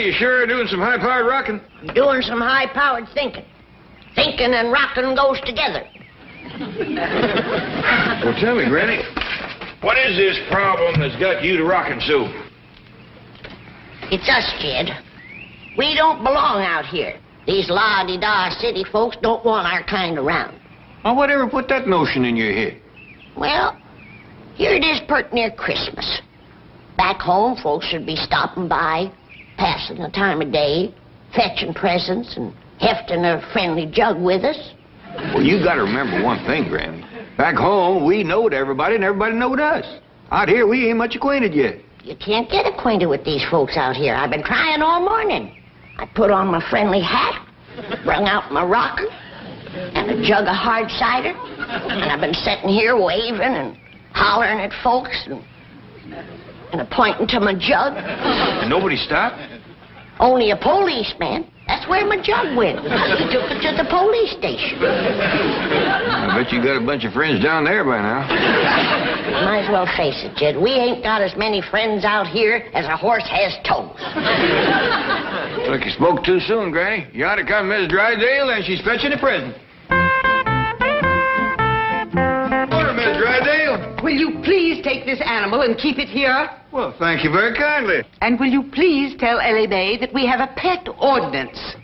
You sure are doing some high-powered rocking? Doing some high-powered thinking. Thinking and rocking goes together. Well, tell me, Granny, what is this problem that's got you to rocking so? It's us, kid. We don't belong out here. These la-di-da city folks don't want our kind around. Well, whatever put that notion in your head? Well, here it is pert near Christmas. Back home, folks should be stopping by, passing the time of day, fetching presents, and hefting a friendly jug with us. Well, you got to remember one thing, Granny. Back home, we knowed everybody, and everybody knowed us. Out here, we ain't much acquainted yet. You can't get acquainted with these folks out here. I've been trying all morning. I put on my friendly hat, brung out my rocker, and a jug of hard cider, and I've been sitting here waving and hollering at folks and pointing to my jug. And nobody stopped? Only a policeman. That's where my jug went. He took it to the police station. I bet you got a bunch of friends down there by now. Might as well face it, Jed. We ain't got as many friends out here as a horse has toes. Look, you spoke too soon, Granny. You ought to come Miss Drysdale, and she's fetching a present. Morning, Miss Drysdale. Will you please take this animal and keep it here? Well, thank you very kindly. And will you please tell Elly May that we have a pet ordinance?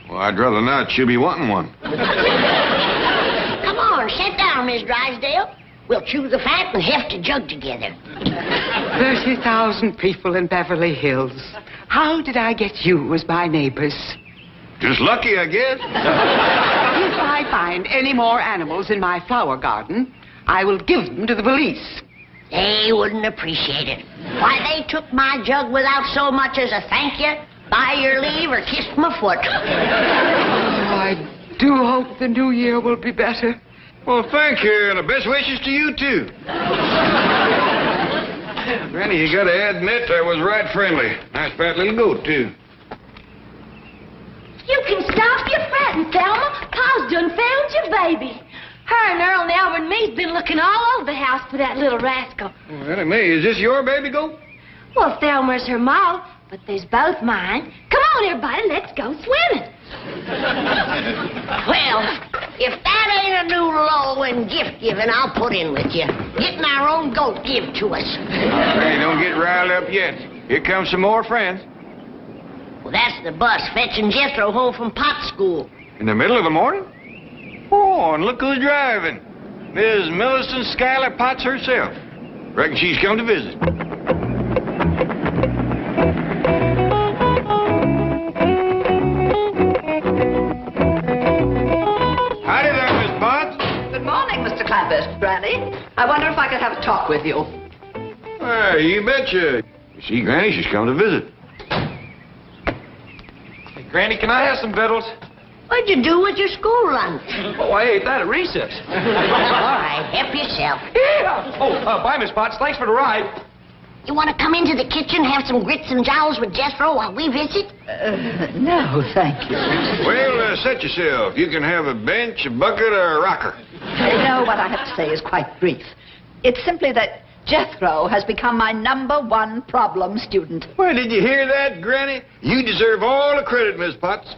Well, I'd rather not. She'll be wanting one. Come on, sit down, Miss Drysdale. We'll chew the fat and heft a jug together. 30,000 people in Beverly Hills. How did I get you as my neighbors? Just lucky, I guess. If I find any more animals in my flower garden, I will give them to the police. They wouldn't appreciate it. Why, they took my jug without so much as a thank you, buy your leave, or kissed my foot. Oh, I do hope the new year will be better. Well, thank you, and the best wishes to you, too. Granny, you gotta admit I was right friendly. Nice fat little goat, too. You can stop your fretting, Thelma. Pa's done found your baby. Her and Earl and Albert and me's been looking all over the house for that little rascal. Well, Elly May, is this your baby goat? Well, Thelma's her ma, but there's both mine. Come on, everybody, let's go swimming. Well, if that ain't a new law in gift giving, I'll put in with you. Getting our own goat give to us. Hey, don't get riled up yet. Here comes some more friends. Well, that's the bus fetching Jethro home from pot school. In the middle of the morning? Oh, and look who's driving. Miss Millicent Schuyler-Potts herself. Reckon she's come to visit. Howdy there, Miss Potts. Good morning, Mr. Clampetts, Granny. I wonder if I could have a talk with you. Why, you betcha. You see, Granny, she's come to visit. Hey, Granny, can I have some victuals? What'd you do with your school lunch? Oh, I ate that at recess. All right, help yourself. Yeah. Oh, bye, Miss Potts. Thanks for the ride. You want to come into the kitchen, have some grits and jowls with Jethro while we visit? No, thank you. Well, set yourself. You can have a bench, a bucket, or a rocker. No, what I have to say is quite brief. It's simply that Jethro has become my #1 problem student. Well, did you hear that, Granny? You deserve all the credit, Miss Potts.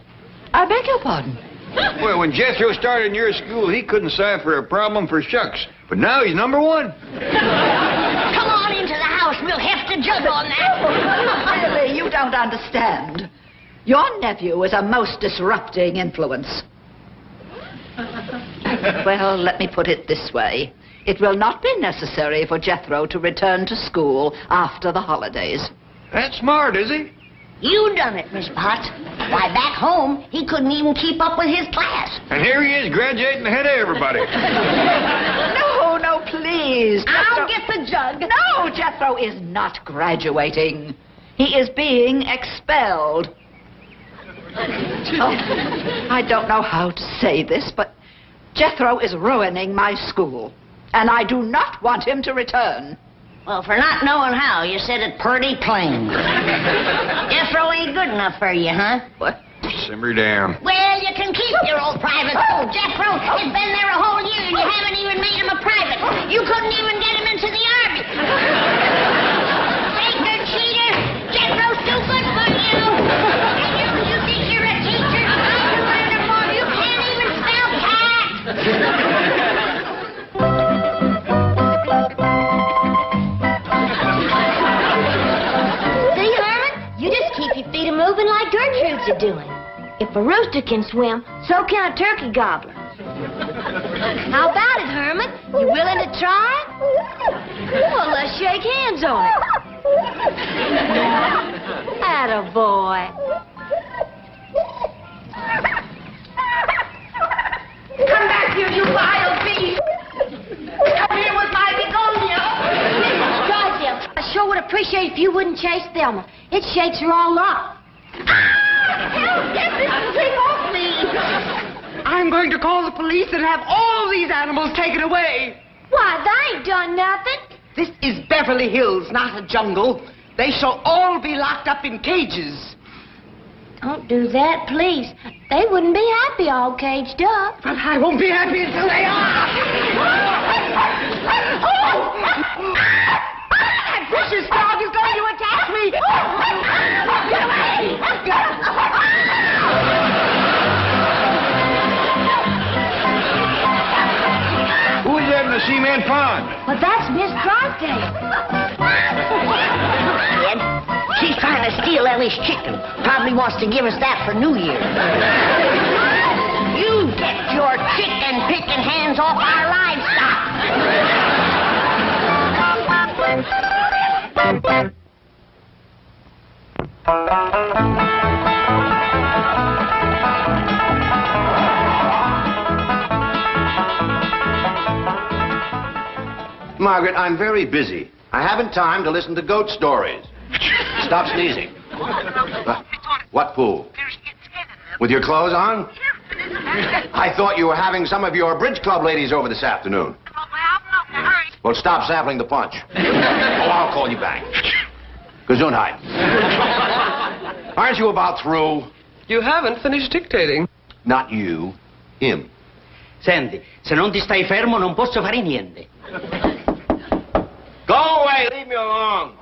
I beg your pardon. Well, when Jethro started in your school, he couldn't cipher a problem for shucks. But now he's #1. Come on into the house. We'll heft a jug on that. Really, you don't understand. Your nephew is a most disrupting influence. Well, let me put it this way. It will not be necessary for Jethro to return to school after the holidays. That's smart, is he? You done it, Miss Potts. Why, back home, he couldn't even keep up with his class. And here he is graduating ahead of everybody. No, please. I'll get the jug. No, Jethro is not graduating. He is being expelled. Oh, I don't know how to say this, but Jethro is ruining my school, and I do not want him to return. Well, for not knowing how, you said it pretty plain. Jethro ain't good enough for you, huh? What? Simmer down. Well, you can keep your old private school, Jethro. It's been there a whole year, and you haven't even made him a private. You couldn't even get him into the Army. Faker, cheater, Jethro's too good for you. And you think you're a teacher? I can learn them more. You can't even spell cat. See, Herman? You just keep your feet moving like Gertrude's are doing. If a rooster can swim, so can a turkey gobbler. How about it, Herman? You willing to try? Well, let's shake hands on it. Attaboy. Come back here, you vile beast. Come here with my begonia. Mrs. Drysdale, I sure would appreciate if you wouldn't chase Thelma. It shakes her all up. Get this thing off me. I'm going to call the police and have all these animals taken away. Why, they ain't done nothing. This is Beverly Hills, not a jungle. They shall all be locked up in cages. Don't do that, please. They wouldn't be happy all caged up. But I won't be happy until they are. That vicious dog is going to attack me. Get away! Who is that in the cement pond? But that's Miss Drysdale. Kid, she's trying to steal Elly's chicken. Probably wants to give us that for New Year. You get your chicken-picking hands off our livestock. Margaret, I'm very busy. I haven't time to listen to goat stories. Stop sneezing. What pool? With your clothes on? I thought you were having some of your bridge club ladies over this afternoon. Well, stop sampling the punch. Oh, I'll call you back. Gesundheit. Aren't you about through? You haven't finished dictating. Not you. Him. Senti, se non ti stai fermo non posso fare niente. Go away. Leave me alone.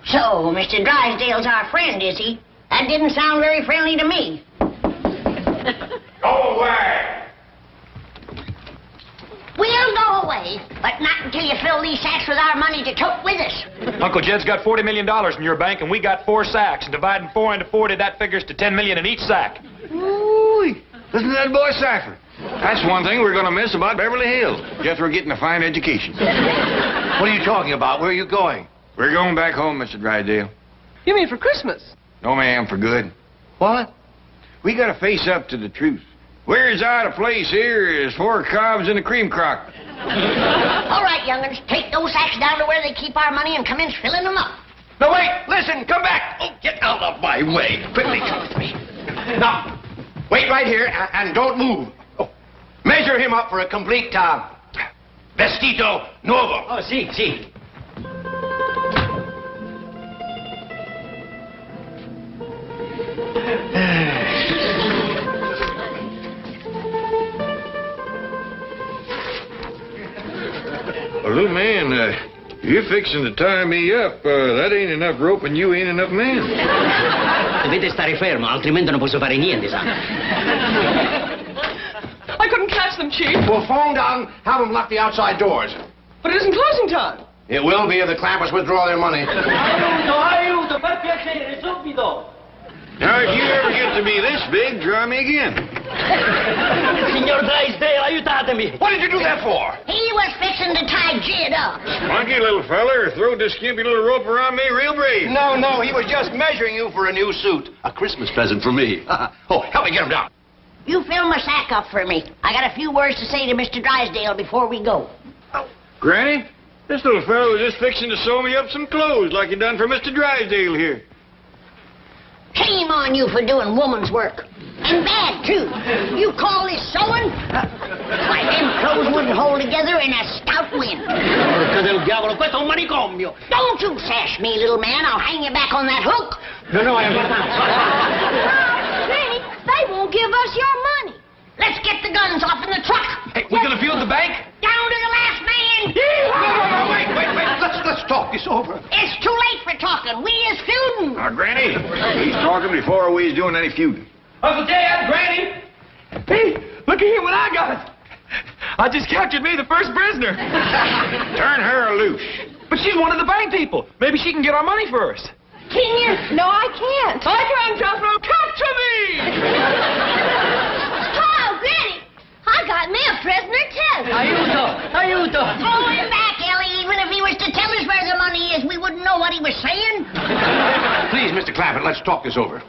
So, Mr. Drysdale's our friend, is he? That didn't sound very friendly to me. Go away. We'll go away, but not until you fill these sacks with our money to tote with us. Uncle Jed's got $40 million in your bank, and we got 4 sacks. And dividing 4 into 40, that figures to $10 million in each sack. Ooh, listen to that boy Cypher. That's one thing we're going to miss about Beverly Hills. Jethro getting a fine education. What are you talking about? Where are you going? We're going back home, Mr. Drysdale. You mean for Christmas? No, ma'am, for good. What? We got to face up to the truth. We're as out of place here as 4 cobs in a cream crock. All right, young'uns, take those sacks down to where they keep our money and commence filling them up. No, wait. Listen. Come back. Oh, get out of my way. Quickly, come with me. Now, wait right here and don't move. Oh, measure him up for a complete vestito nuovo. Oh, sì, sì. Well, little man, you're fixing to tie me up. That ain't enough rope and you ain't enough man. Dovete stare fermo, altrimenti non posso fare niente, sa. I couldn't catch them, Chief. Well, phone down, have them lock the outside doors. But it isn't closing time. It will be if the Clampetts withdraw their money. Aiuto, per piacere, subito. Now, if you ever get to be this big, try me again. Signor Drysdale, aiutatemi. What did you do that for? He was fixing to tie Jed up. Monkey, little feller, throw this skimpy little rope around me real brave. No, he was just measuring you for a new suit. A Christmas present for me. Oh, help me get him down. You fill my sack up for me. I got a few words to say to Mr. Drysdale before we go. Granny, This little fellow was just fixing to sew me up some clothes like he done for Mr. Drysdale here. Shame on you for doing woman's work. And bad, too. You call this sewing? Why, them clothes wouldn't hold together in a stout wind. Porca del diavolo, questo è un manicomio. Don't you sass me, little man. I'll hang you back on that hook. No, I am not. Granny, they won't give us your money. Let's get the guns off in the truck. Hey, we gonna field the bank? Down to the last man. No, wait. Let's talk this over. It's too late for talking. We is feuding. Now, Granny, he's talking before we's doing any feuding. Uncle Dad, Granny! Hey, look here what I got. I just captured me the first prisoner. Turn her loose. But she's one of the bank people. Maybe she can get our money first. Can you? No, I can't. I can, Jethro. Capture me! Oh, Granny, I got me a prisoner, too. Aiuto! Throw him back, Elly. Even if he was to tell us where the money is, we wouldn't know what he was saying. Please, Mr. Clampett, let's talk this over.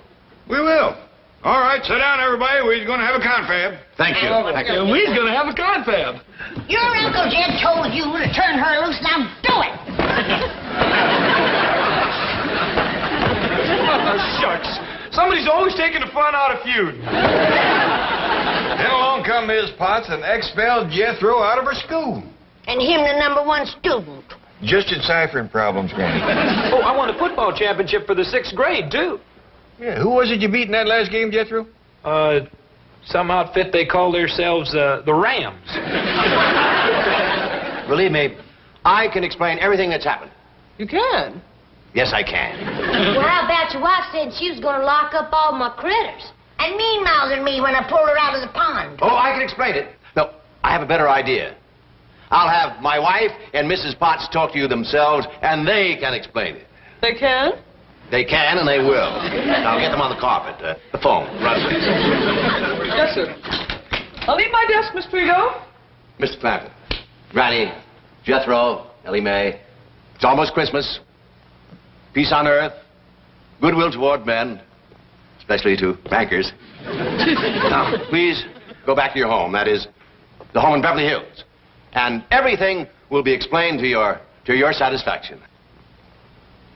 We will. All right, sit down, everybody. We're going to have a confab. Thank you. And we's gonna have a confab. Your Uncle Jed told you to turn her loose. Now do it. Oh, shucks. Somebody's always taking the fun out of feud. Then along come Miss Potts and expelled Jethro out of her school. And him the #1 student. Just deciphering problems, Granny. Oh, I won a football championship for the 6th grade, too. Yeah, who was it you beat in that last game, Jethro? Some outfit they call themselves, the Rams. Believe me, I can explain everything that's happened. You can. Yes, I can. Well, how about your wife said she was going to lock up all my critters? And mean-mouthing me when I pulled her out of the pond. Oh, I can explain it. No, I have a better idea. I'll have my wife and Mrs. Potts talk to you themselves, and they can explain it. They can? They can, and they will. Now, get them on the carpet. The phone. Run, please. Yes, sir. I'll leave my desk, Miss Prigo. Mr. Clampett, Granny, Jethro, Elly May, it's almost Christmas. Peace on earth, goodwill toward men, especially to bankers. Now, please go back to your home. That is, the home in Beverly Hills. And everything will be explained to your satisfaction.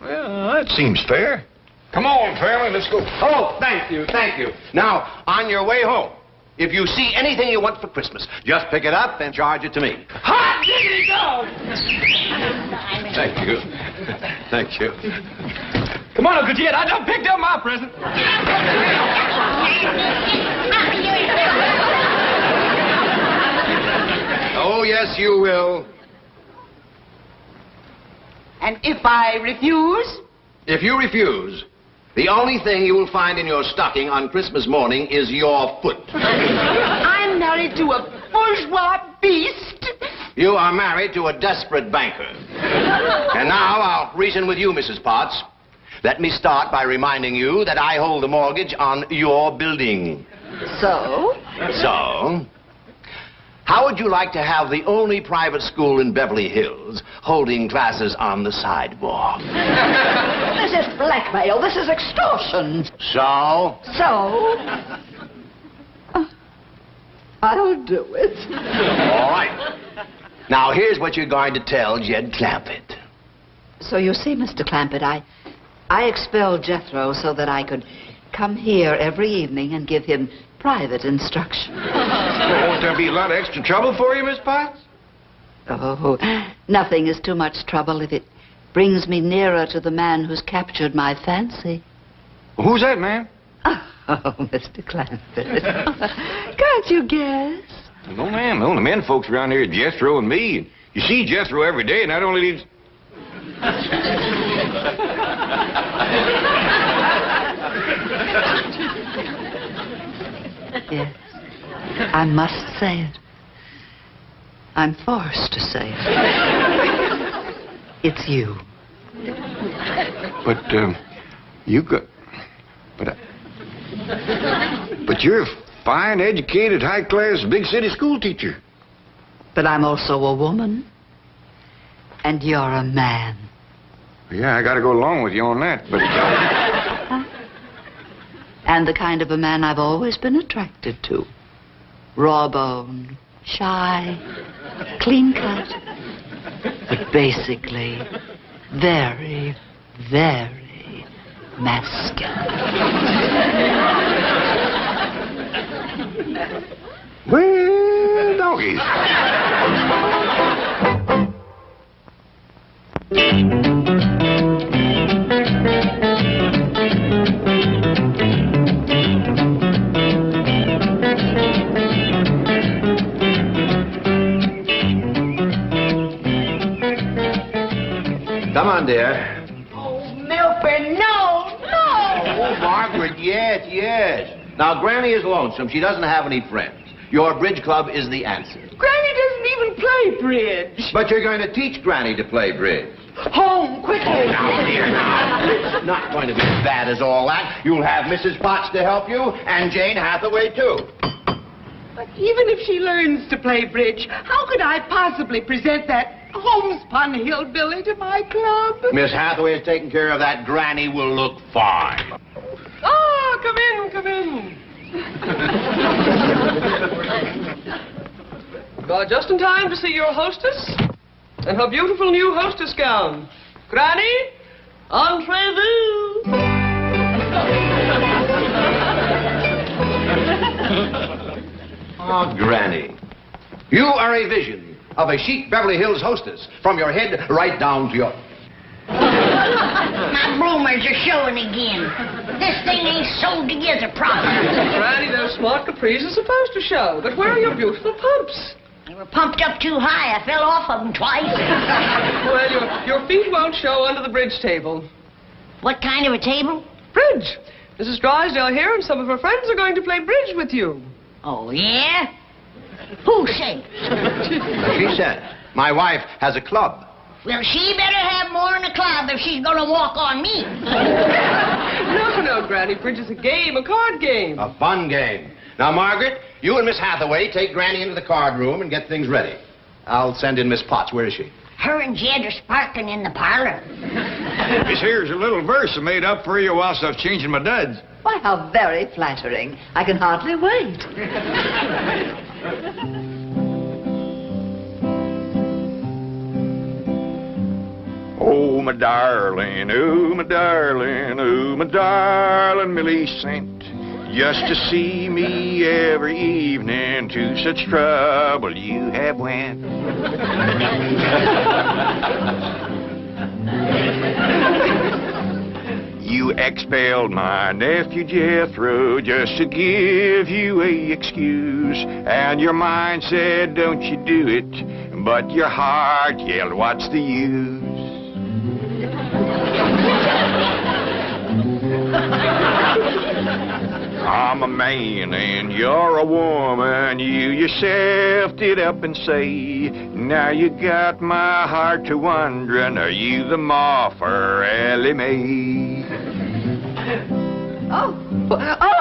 Well, that seems fair. Come on, family, let's go. Oh, thank you. Now, on your way home, if you see anything you want for Christmas, just pick it up and charge it to me. Hot diggity dog! Thank you. Come on, Uncle Jed, I done picked up my present. Oh, yes, you will. And if I refuse? If you refuse, the only thing you will find in your stocking on Christmas morning is your foot. I'm married to a bourgeois beast. You are married to a desperate banker. And now I'll reason with you, Mrs. Potts. Let me start by reminding you that I hold the mortgage on your building. So? So, how would you like to have the only private school in Beverly Hills holding classes on the sidewalk? This is blackmail. This is extortion. So? I'll do it. All right. Now, here's what you're going to tell Jed Clampett. So you see, Mr. Clampett, I expelled Jethro so that I could come here every evening and give him private instruction. Well, won't there be a lot of extra trouble for you, Miss Potts? Oh, nothing is too much trouble if it brings me nearer to the man who's captured my fancy. Well, who's that, ma'am? Oh, Mr. Clampett. Can't you guess? No, ma'am. The only men folks around here are Jethro and me. You see Jethro every day, and that only leaves... Yes, I must say it. I'm forced to say it. It's you. But, you got... But you're a fine, educated, high-class, big-city school teacher. But I'm also a woman. And you're a man. Yeah, I gotta go along with you on that, but... And the kind of a man I've always been attracted to. Raw-boned, shy, clean-cut. but basically very, very masculine. Well, doggies. Come on, dear. Oh, Milford, no, no. Oh, Margaret, yes, yes. Now, Granny is lonesome. She doesn't have any friends. Your bridge club is the answer. Granny doesn't even play bridge. But you're going to teach Granny to play bridge. Home, quickly. Oh, now, dear, now. It's not going to be as bad as all that. You'll have Mrs. Potts to help you, and Jane Hathaway, too. But even if she learns to play bridge, how could I possibly present that homespun hillbilly to my club? Miss Hathaway is taking care of that. Granny will look fine. Ah, come in, come in. Just in time to see your hostess and her beautiful new hostess gown. Granny, entrez-vous. Oh, Granny, you are a vision of a chic Beverly Hills hostess, from your head right down to your... My bloomers are showing again. This thing ain't sewed together properly. Granny, those smart capris are supposed to show, but where are your beautiful pumps? They were pumped up too high. I fell off of them twice. Well, your feet won't show under the bridge table. What kind of a table? Bridge. Mrs. Drysdale here and some of her friends are going to play bridge with you. Oh, yeah? Who said? She said, my wife has a club. Well, she better have more in the club if she's gonna walk on me. No, Granny. Bridge is a game, a card game. A fun game. Now, Margaret, you and Miss Hathaway take Granny into the card room and get things ready. I'll send in Miss Potts. Where is she? Her and Jed are sparking in the parlor. This here's a little verse I made up for you whilst I was changing my duds. Why, how very flattering. I can hardly wait. Oh, my darling, oh, my darling, oh, my darling Millie sent just to see me every evening. To such trouble you have went. You expelled my nephew Jethro just to give you a excuse. And your mind said, don't you do it. But your heart yelled, what's the use? I'm a man and you're a woman. You yourself did up and say, now you got my heart to wondering, are you the ma for Elly Mae? Oh,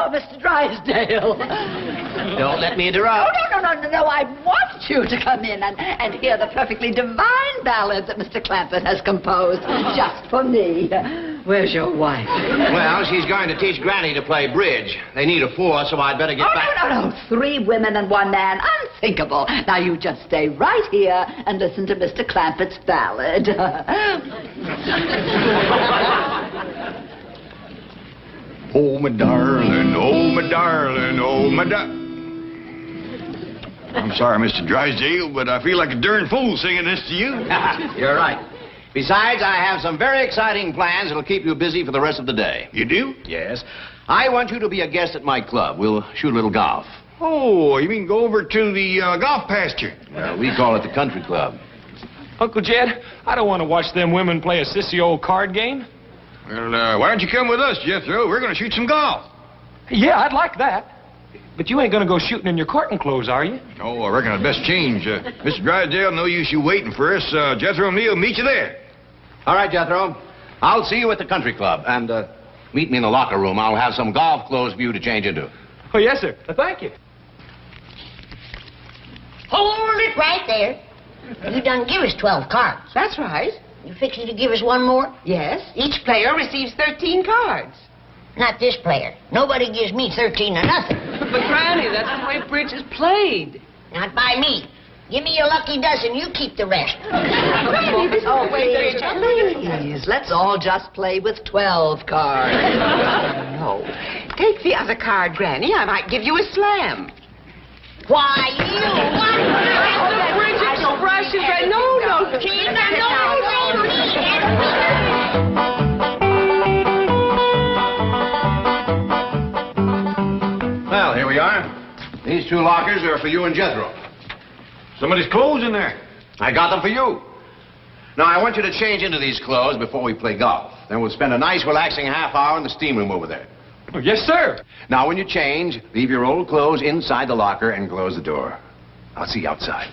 Mr. Drysdale. Don't let me interrupt. Oh, no. I want you to come in and hear the perfectly divine ballad that Mr. Clampetts has composed just for me. Where's your wife? Well, she's going to teach Granny to play bridge. They need a fourth, so I'd better get back. No. 3 women and 1 man. Unthinkable. Now, you just stay right here and listen to Mr. Clampetts' ballad. Oh, my darling, oh, my darling, oh, my I'm sorry, Mr. Drysdale, but I feel like a darn fool singing this to you. You're right. Besides, I have some very exciting plans that'll keep you busy for the rest of the day. You do? Yes. I want you to be a guest at my club. We'll shoot a little golf. Oh, you mean go over to the golf pasture? Well, we call it the country club. Uncle Jed, I don't want to watch them women play a sissy old card game. Well, why don't you come with us, Jethro? We're going to shoot some golf. Yeah, I'd like that. But you ain't going to go shooting in your courting clothes, are you? Oh, I reckon I'd best change. Mr. Drysdale, no use you waiting for us. Jethro and me will meet you there. All right, Jethro. I'll see you at the country club. And meet me in the locker room. I'll have some golf clothes for you to change into. Oh, yes, sir. Thank you. Hold it right there. You done give us 12 cards. That's right. You fixing to give us 1 more? Yes, each player receives 13 cards. Not this player. Nobody gives me 13 or nothing. But, Granny, that's the way bridge is played. Not by me. Give me your lucky dozen. You keep the rest. Oh, please. Let's all just play with 12 cards. No. Take the other card, Granny. I might give you a slam. Why, you... What? Bridge expression. No, Tina, no. Well, here we are. These 2 lockers are for you and Jethro. Somebody's clothes in there. I got them for you. Now, I want you to change into these clothes before we play golf. Then we'll spend a nice, relaxing half hour in the steam room over there. Oh, yes, sir. Now, when you change, leave your old clothes inside the locker and close the door. I'll see you outside.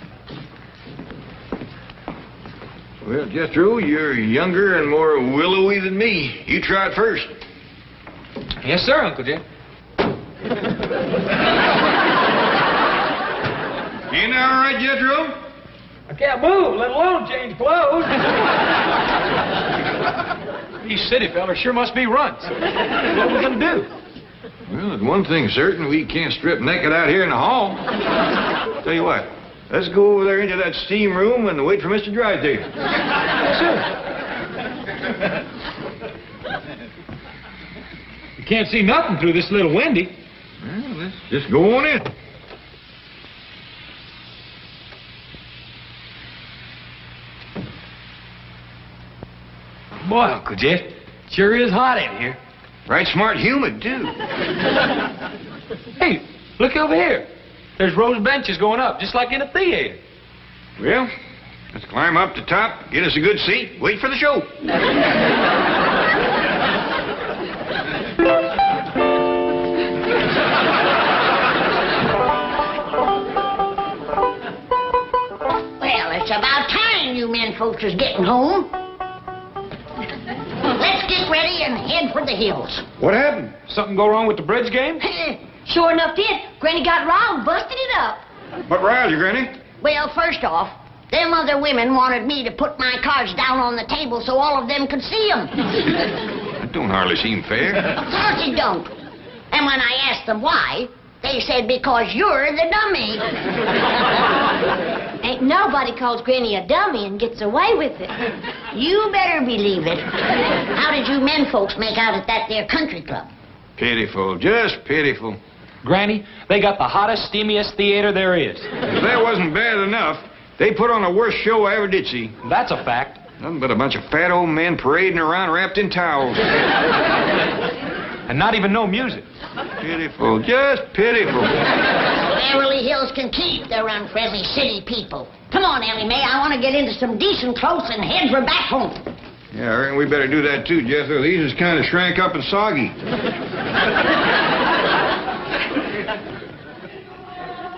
Well, Jethro, you're younger and more willowy than me. You try it first. Yes, sir, Uncle Jim. You know all right, Jethro? I can't move, let alone change clothes. These city fellas sure must be runts. What are we going to do? Well, there's one thing certain. We can't strip naked out here in the hall. Tell you what, let's go over there into that steam room and wait for Mr. Drysdale. Yes, sir. You can't see nothing through this little windy. Well, let's just go on in. Boy, Uncle Jeff, sure is hot in here. Right smart humid, too. Hey, look over here. There's rows of benches going up, just like in a theater. Well, let's climb up the top, get us a good seat, wait for the show. Well, it's about time you men folks is getting home. Let's get ready and head for the hills. What happened? Something go wrong with the bridge game? Sure enough did. Granny got riled, busted it up. What riled you, Granny? Well, first off, them other women wanted me to put my cards down on the table so all of them could see them. That don't hardly seem fair. Of course it don't. And when I asked them why, they said because you're the dummy. Ain't nobody calls Granny a dummy and gets away with it. You better believe it. How did you men folks make out at that there country club? Pitiful, just pitiful. Granny, they got the hottest, steamiest theater there is. If that wasn't bad enough, they put on the worst show I ever did see. That's a fact. Nothing but a bunch of fat old men parading around wrapped in towels. And not even no music. Pitiful, just pitiful. Beverly Hills can keep their unfriendly city people. Come on, Elly May. I want to get into some decent clothes and head for back home. Yeah, I reckon we better do that too, Jethro. These is kind of shrank up and soggy.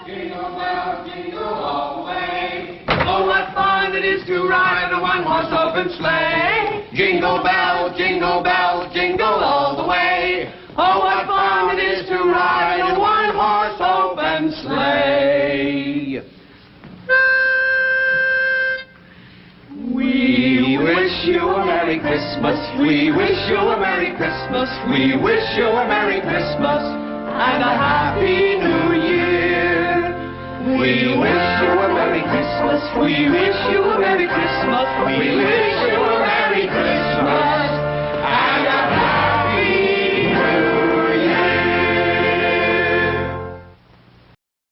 Jingle bells, jingle all the way. Oh, what fun it is to ride in a one-horse open sleigh. Jingle bells, jingle bells, jingle all the way. Oh, what fun it is to ride in a one-horse open sleigh. We wish you a Merry Christmas. We wish you a Merry Christmas. We wish you a Merry Christmas and a Happy New Year. We wish you a Merry Christmas. We wish you a Merry Christmas. We wish you